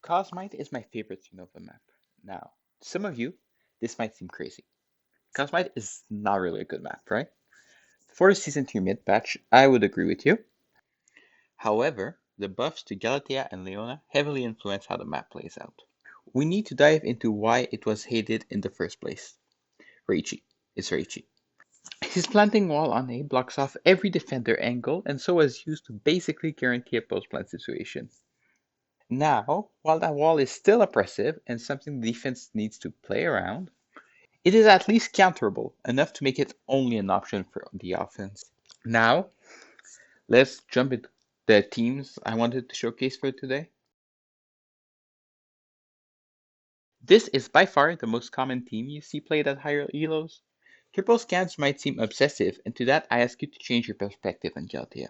Cosmite is my favorite thing of the map. Now, to some of you, this might seem crazy. Cosmite is not really a good map, right? For the Season 2 mid patch, I would agree with you. However, the buffs to Galatea and Leona heavily influence how the map plays out. We need to dive into why it was hated in the first place. Reichi. It's Reichi. His planting wall on A blocks off every defender angle and so is used to basically guarantee a post-plant situation. Now, while that wall is still oppressive and something the defense needs to play around, it is at least counterable enough to make it only an option for the offense. Now, let's jump into the teams I wanted to showcase for today. This is by far the most common team you see played at higher elos. Triple scans might seem obsessive, and to that I ask you to change your perspective on Jaltia.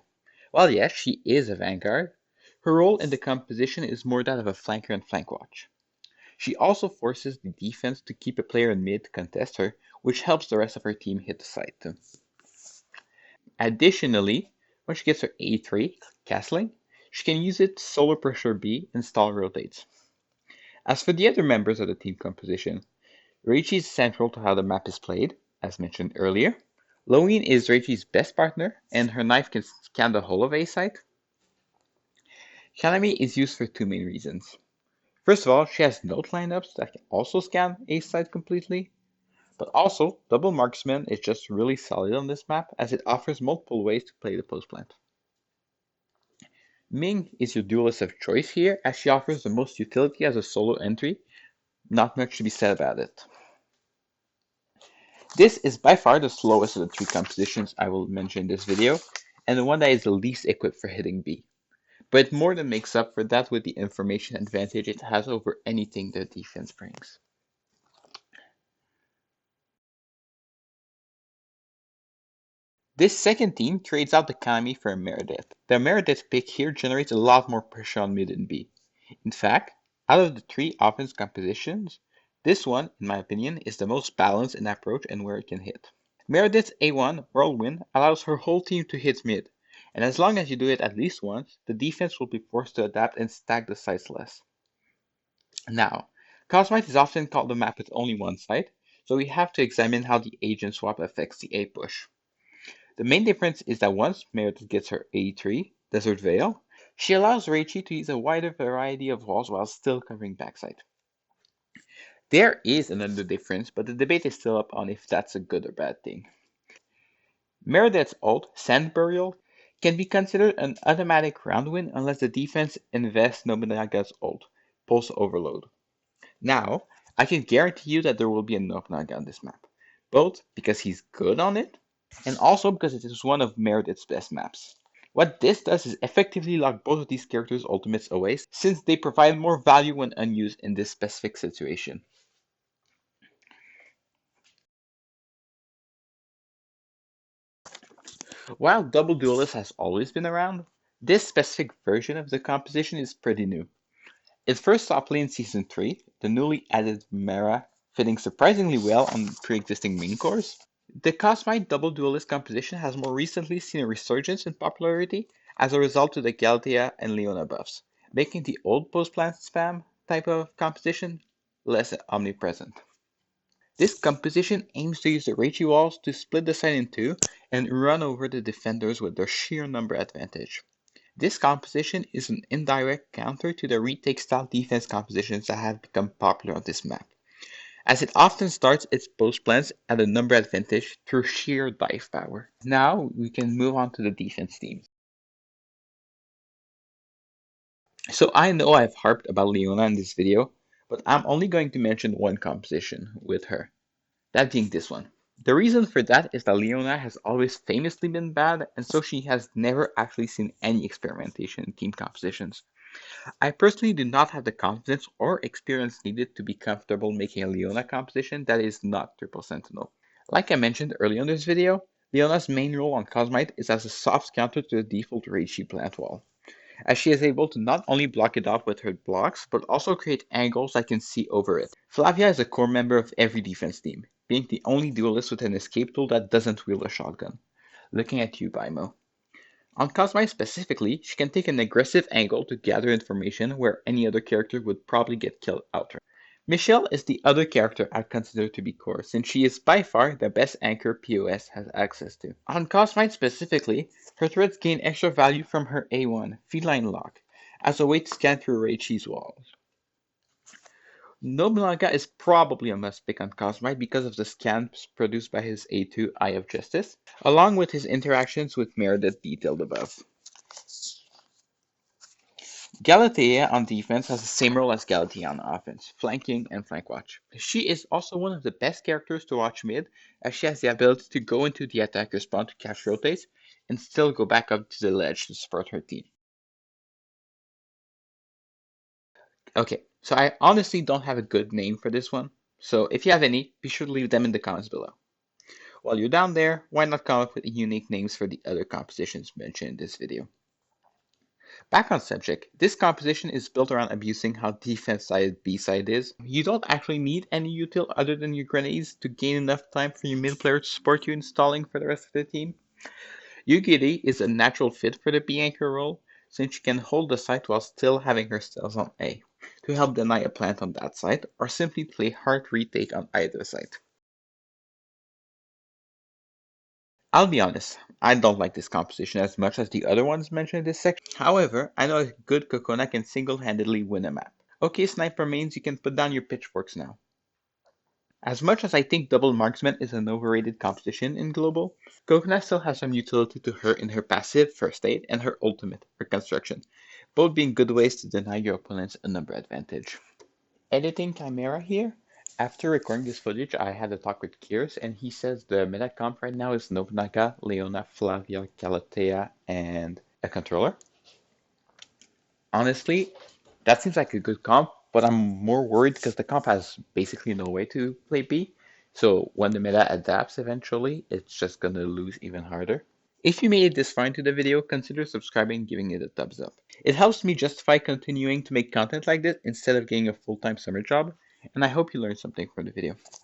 While yes, she is a vanguard, her role in the composition is more that of a flanker and flank watch. She also forces the defense to keep a player in mid to contest her, which helps the rest of her team hit the site too. Additionally, when she gets her A3 castling, she can use it to solo pressure B and stall rotates. As for the other members of the team composition, Reichi is central to how the map is played, as mentioned earlier. Loin is Reichi's best partner, and her knife can scan the whole of A site. Kanami is used for two main reasons. First of all, she has note lineups that can also scan A site completely, but also Double Marksman is just really solid on this map as it offers multiple ways to play the post plant. Ming is your duelist of choice here as she offers the most utility as a solo entry, not much to be said about it. This is by far the slowest of the three compositions I will mention in this video, and the one that is the least equipped for hitting B. But it more than makes up for that with the information advantage it has over anything the defense brings. This second team trades out the Kami for a Meredith. The Meredith pick here generates a lot more pressure on mid and B. In fact, out of the three offense compositions, this one, in my opinion, is the most balanced in approach and where it can hit. Meredith's A1 Whirlwind allows her whole team to hit mid, and as long as you do it at least once, the defense will be forced to adapt and stack the sites less. Now, Cosmite is often called the map with only one site, so we have to examine how the agent swap affects the A push. The main difference is that once Meredith gets her A3, Desert Veil, she allows Reichi to use a wider variety of walls while still covering backside. There is another difference, but the debate is still up on if that's a good or bad thing. Meredith's ult, Sand Burial, can be considered an automatic round win unless the defense invests Nobunaga's ult, Pulse Overload. Now, I can guarantee you that there will be a Nobunaga on this map, both because he's good on it, and also because it is one of Meredith's best maps. What this does is effectively lock both of these characters' ultimates away, since they provide more value when unused in this specific situation. While Double Duelist has always been around, this specific version of the composition is pretty new. It first saw play in Season 3, the newly added Mera fitting surprisingly well on pre-existing main cores. The Cosmite Double Duelist composition has more recently seen a resurgence in popularity as a result of the Galatea and Leona buffs, making the old post-plant spam type of composition less omnipresent. This composition aims to use the Reichi walls to split the site in two and run over the defenders with their sheer number advantage. This composition is an indirect counter to the retake style defense compositions that have become popular on this map, as it often starts its post plans at a number advantage through sheer dive power. Now we can move on to the defense team. So I know I've harped about Leona in this video, but I'm only going to mention one composition with her, that being this one. The reason for that is that Leona has always famously been bad, and so she has never actually seen any experimentation in team compositions. I personally do not have the confidence or experience needed to be comfortable making a Leona composition that is not Triple Sentinel. Like I mentioned earlier in this video, Leona's main role on Cosmite is as a soft counter to the default Reichi plant wall, as she is able to not only block it off with her blocks, but also create angles that can see over it. Flavia is a core member of every defense team, being the only duelist with an escape tool that doesn't wield a shotgun. Looking at you, Bimo. On Cosmite specifically, she can take an aggressive angle to gather information where any other character would probably get killed outright. Michelle is the other character I'd consider to be core, since she is by far the best anchor POS has access to. On Cosmite specifically, her threads gain extra value from her A1, Feline Lock, as a way to scan through Reichi's walls. Nobunaga is probably a must-pick on Cosmite because of the scans produced by his A2, Eye of Justice, along with his interactions with Meredith detailed above. Galatea on defense has the same role as Galatea on offense, flanking and flank watch. She is also one of the best characters to watch mid, as she has the ability to go into the attacker spawn to catch rotates, and still go back up to the ledge to support her team. Okay, so I honestly don't have a good name for this one, so if you have any, be sure to leave them in the comments below. While you're down there, why not come up with unique names for the other compositions mentioned in this video? Back on subject, this composition is built around abusing how defense-sided B-side is. You don't actually need any util other than your grenades to gain enough time for your mid player to support you installing for the rest of the team. Yugiri is a natural fit for the B-anchor role, since she can hold the site while still having her cells on A, to help deny a plant on that site, or simply play hard retake on either site. I'll be honest, I don't like this composition as much as the other ones mentioned in this section. However, I know a good Kokona can single-handedly win a map. Okay, sniper mains, you can put down your pitchforks now. As much as I think double marksman is an overrated composition in global, Kokona still has some utility to her in her passive, first aid, and her ultimate, reconstruction, both being good ways to deny your opponents a number advantage. Editing Chimera here. After recording this footage, I had a talk with Kiers, and he says the meta comp right now is Nobunaga, Leona, Flavia, Galatea, and a controller. Honestly, that seems like a good comp, but I'm more worried because the comp has basically no way to play B. So when the meta adapts eventually, it's just gonna lose even harder. If you made it this far into the video, consider subscribing and giving it a thumbs up. It helps me justify continuing to make content like this instead of getting a full-time summer job, and I hope you learned something from the video.